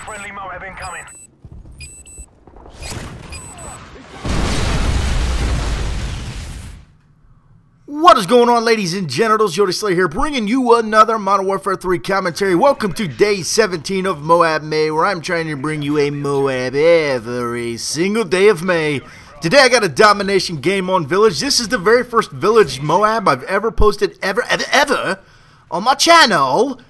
Friendly MOAB incoming. What is going on, ladies and genitals? YOTESLAYA here, bringing you another Modern Warfare 3 commentary. Welcome to day 17 of MOAB May, where I'm trying to bring you a MOAB every single day of May. Today I got a domination game on Village. This is the very first Village MOAB I've ever posted ever on my channel.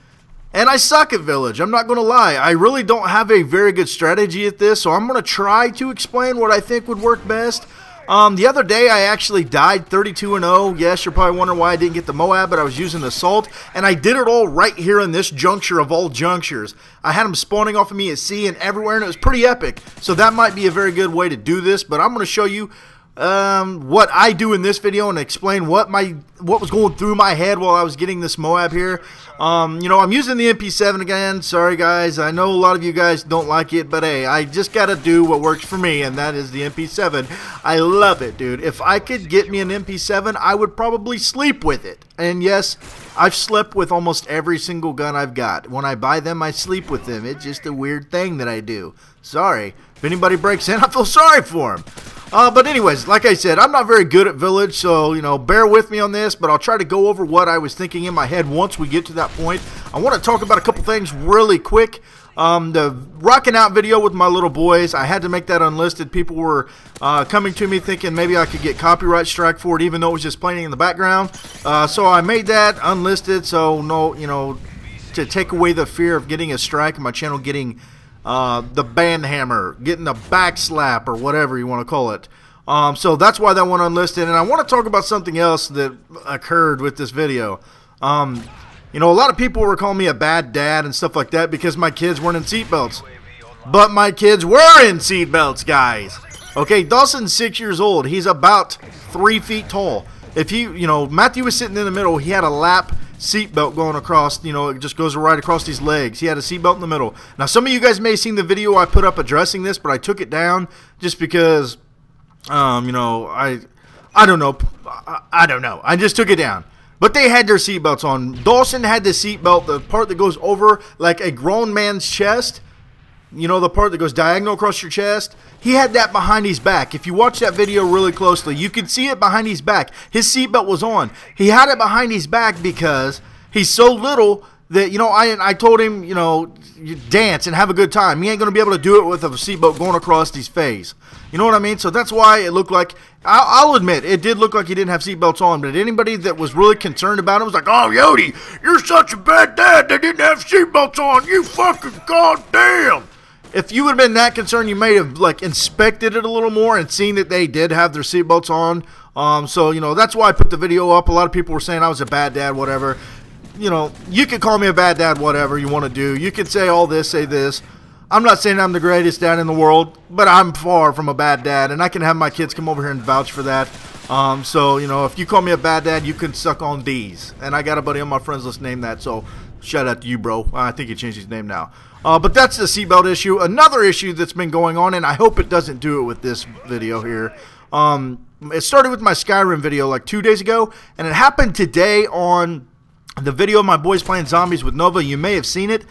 And I suck at Village, I'm not going to lie. I really don't have a very good strategy at this, so I'm going to try to explain what I think would work best. The other day I actually died 32-0. Yes, you're probably wondering why I didn't get the MOAB, but I was using Assault, and I did it all right here in this juncture of all junctures. I had them spawning off of me at sea and everywhere, and it was pretty epic. So that might be a very good way to do this, but I'm going to show you what I do in this video and explain what was going through my head while I was getting this MOAB here. You know, I'm using the MP7 again. Sorry guys, I know a lot of you guys don't like it, but hey, I just gotta do what works for me, and that is the MP7. I love it, dude. If I could get me an MP7, I would probably sleep with it. And yes, I've slept with almost every single gun I've got. When I buy them, I sleep with them. It's just a weird thing that I do. Sorry. If anybody breaks in, I feel sorry for them. But anyways, like I said, I'm not very good at Village, so, you know, bear with me on this, but I'll try to go over what I was thinking in my head once we get to that point. I want to talk about a couple things really quick. The rocking out video with my little boys, I had to make that unlisted. People were coming to me thinking maybe I could get copyright strike for it, even though it was just playing in the background. So I made that unlisted, so no, you know, to take away the fear of getting a strike and my channel getting the band hammer, getting the back slap, or whatever you want to call it. So that's why that one unlisted. And I want to talk about something else that occurred with this video. You know, a lot of people were calling me a bad dad and stuff like that because my kids weren't in seatbelts. But my kids were in seatbelts, guys. Okay, Dawson's 6 years old. He's about 3 feet tall. If you know, Matthew was sitting in the middle. He had a lap seatbelt going across, you know, it just goes right across his legs. He had a seatbelt in the middle. Now, some of you guys may have seen the video I put up addressing this, but I took it down just because, you know, I don't know. I don't know. I just took it down. But they had their seatbelts on. Dawson had the seatbelt, the part that goes over like a grown man's chest. You know, the part that goes diagonal across your chest? He had that behind his back. If you watch that video really closely, you can see it behind his back. His seatbelt was on. He had it behind his back because he's so little that, you know, I told him, you know, you dance and have a good time. He ain't going to be able to do it with a seatbelt going across his face. You know what I mean? So that's why it looked like, I'll admit, it did look like he didn't have seatbelts on, but anybody that was really concerned about it was like, oh, Yodi, you're such a bad dad that didn't have seatbelts on. You fucking goddamn. If you would have been that concerned, you may have, like, inspected it a little more and seen that they did have their seatbelts on. So, you know, that's why I put the video up. A lot of people were saying I was a bad dad, whatever. You know, you can call me a bad dad, whatever you want to do. You can say all this, say this. I'm not saying I'm the greatest dad in the world, but I'm far from a bad dad, and I can have my kids come over here and vouch for that. So, you know, if you call me a bad dad, you can suck on these. And I got a buddy on my friends list named that, so shout out to you, bro. I think he changed his name now. But that's the seatbelt issue. Another issue that's been going on, and I hope it doesn't do it with this video here. It started with my Skyrim video like 2 days ago, and it happened today on the video of my boys playing zombies with Nova. You may have seen it.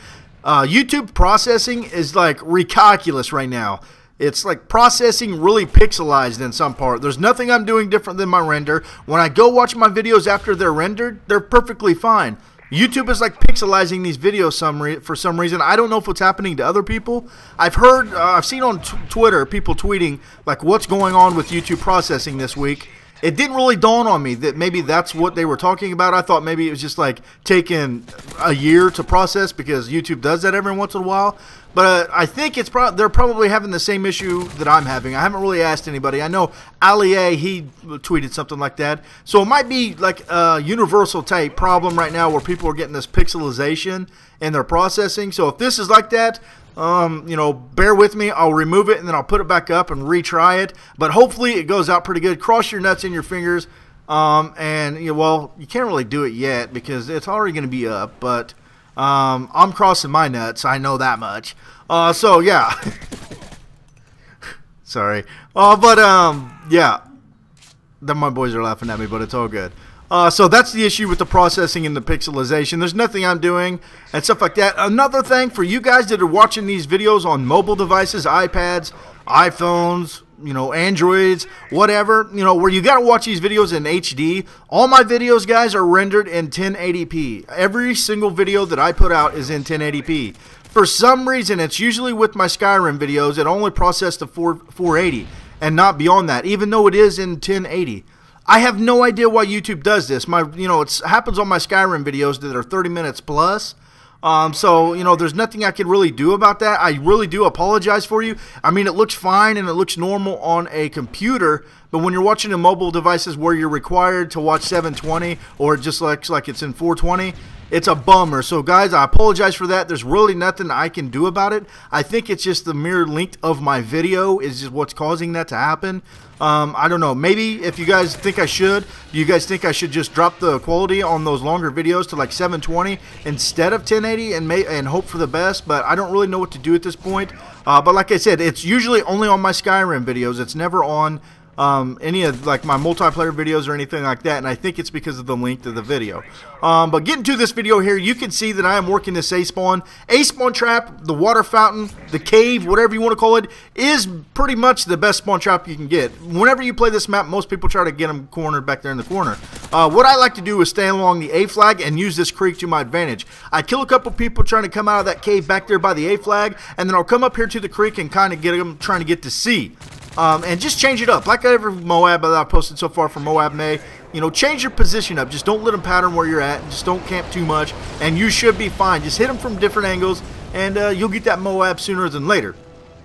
YouTube processing is like recalculus right now. It's like processing really pixelized in some part. There's nothing I'm doing different than my render. When I go watch my videos after they're rendered, they're perfectly fine. YouTube is like pixelizing these videos for some reason. I don't know if it's happening to other people. I've heard, I've seen on Twitter people tweeting like what's going on with YouTube processing this week. It didn't really dawn on me that maybe that's what they were talking about. I thought maybe it was just like taking a year to process because YouTube does that every once in a while. But I think it's they're probably having the same issue that I'm having. I haven't really asked anybody. I know Ali A, he tweeted something like that. So it might be like a universal type problem right now where people are getting this pixelization in their processing. So if this is like that, you know, bear with me. I'll remove it and then I'll put it back up and retry it. But hopefully it goes out pretty good. Cross your nuts and your fingers. And, you know, well, you can't really do it yet because it's already going to be up. But I'm crossing my nuts. I know that much. So, yeah. Sorry. Yeah. Then my boys are laughing at me, but it's all good. So that's the issue with the processing and the pixelization. There's nothing I'm doing and stuff like that. Another thing for you guys that are watching these videos on mobile devices, iPads, iPhones, you know, Androids, whatever, you know, where you got to watch these videos in HD. All my videos, guys, are rendered in 1080p. Every single video that I put out is in 1080p. For some reason, it's usually with my Skyrim videos, it only processed to 480 and not beyond that, even though it is in 1080. I have no idea why YouTube does this. It happens on my Skyrim videos that are 30 minutes plus. So, you know, there's nothing I can really do about that. I really do apologize for you. I mean, it looks fine and it looks normal on a computer, but when you're watching in mobile devices where you're required to watch 720 or it just looks like it's in 420, it's a bummer. So, guys, I apologize for that. There's really nothing I can do about it. I think it's just the mere length of my video is just what's causing that to happen. I don't know. Maybe if you guys think I should, do you guys think I should just drop the quality on those longer videos to like 720 instead of 1080 and hope for the best? But I don't really know what to do at this point. But like I said, it's usually only on my Skyrim videos. It's never on any of like my multiplayer videos or anything like that, and I think it's because of the length of the video. But getting to this video here, you can see that I am working this A-spawn trap. The water fountain, the cave, whatever you want to call it, is pretty much the best spawn trap you can get. Whenever you play this map, most people try to get them cornered back there in the corner. What I like to do is stay along the A flag and use this creek to my advantage. I kill a couple people trying to come out of that cave back there by the A flag, and then I'll come up here to the creek and kind of get them trying to get to C. And just change it up. Like every MOAB that I've posted so far for MOAB May, you know, change your position up. Just don't let them pattern where you're at. Just don't camp too much, and you should be fine. Just hit them from different angles, and you'll get that MOAB sooner than later.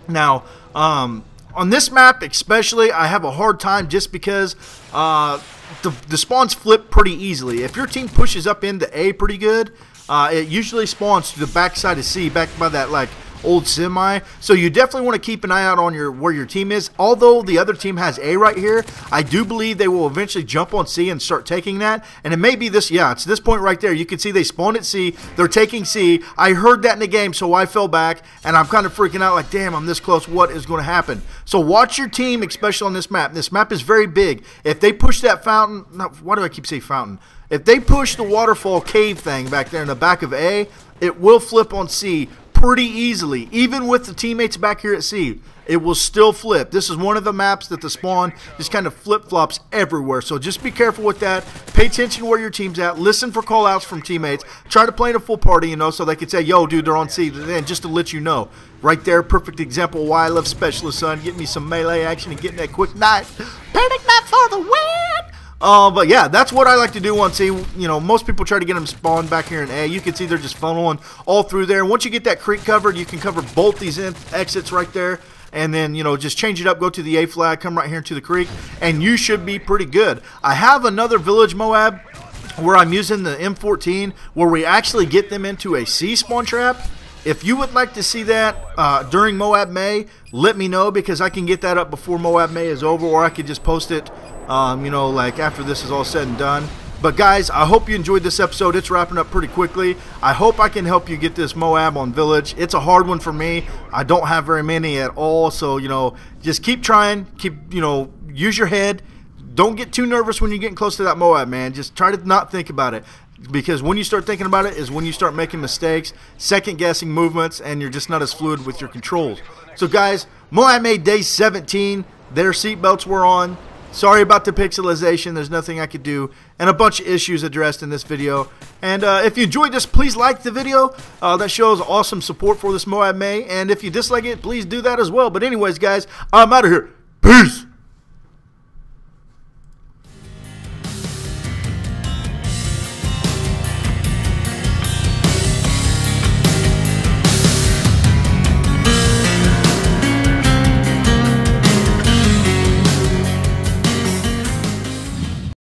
Now, on this map especially, I have a hard time just because the spawns flip pretty easily. If your team pushes up into A pretty good, it usually spawns to the backside of C, back by that, like, old semi. So you definitely want to keep an eye out on where your team is. Although the other team has A right here, I do believe they will eventually jump on C and start taking that. And it may be this, yeah, it's this point right there. You can see they spawned at C. They're taking C. I heard that in the game, so I fell back, and I'm kind of freaking out like, damn, I'm this close. What is going to happen? So watch your team, especially on this map. This map is very big. If they push that fountain, no, why do I keep saying fountain? If they push the waterfall cave thing back there in the back of A, it will flip on C pretty easily. Even with the teammates back here at C, it will still flip. This is one of the maps that the spawn just kind of flip-flops everywhere. So just be careful with that. Pay attention where your team's at. Listen for call-outs from teammates. Try to play in a full party, you know, so they can say, yo, dude, they're on C. And just to let you know. Right there, perfect example of why I love Specialist, son. Get me some melee action and getting that quick knife. Panic knife for the win! But yeah, that's what I like to do on C. You know, most people try to get them spawned back here in A. You can see they're just funneling all through there. Once you get that creek covered, you can cover both these exits right there. And then, you know, just change it up, go to the A flag, come right here into the creek, and you should be pretty good. I have another village MOAB where I'm using the M14 where we actually get them into a C spawn trap. If you would like to see that during MOAB May, let me know, because I can get that up before MOAB May is over, or I could just post it you know, like after this is all said and done. But guys, I hope you enjoyed this episode. It's wrapping up pretty quickly. I hope I can help you get this MOAB on Village. It's a hard one for me. I don't have very many at all, so, you know, just keep trying. Keep, you know, use your head. Don't get too nervous when you're getting close to that MOAB, man. Just try to not think about it, because when you start thinking about it is when you start making mistakes, second-guessing movements, and you're just not as fluid with your controls. So guys, MOAB May Day 17. Their seatbelts were on. Sorry about the pixelization. There's nothing I could do, and a bunch of issues addressed in this video. And if you enjoyed this, please like the video. That shows awesome support for this MOAB May. And if you dislike it, please do that as well. But anyways, guys, I'm out of here. Peace.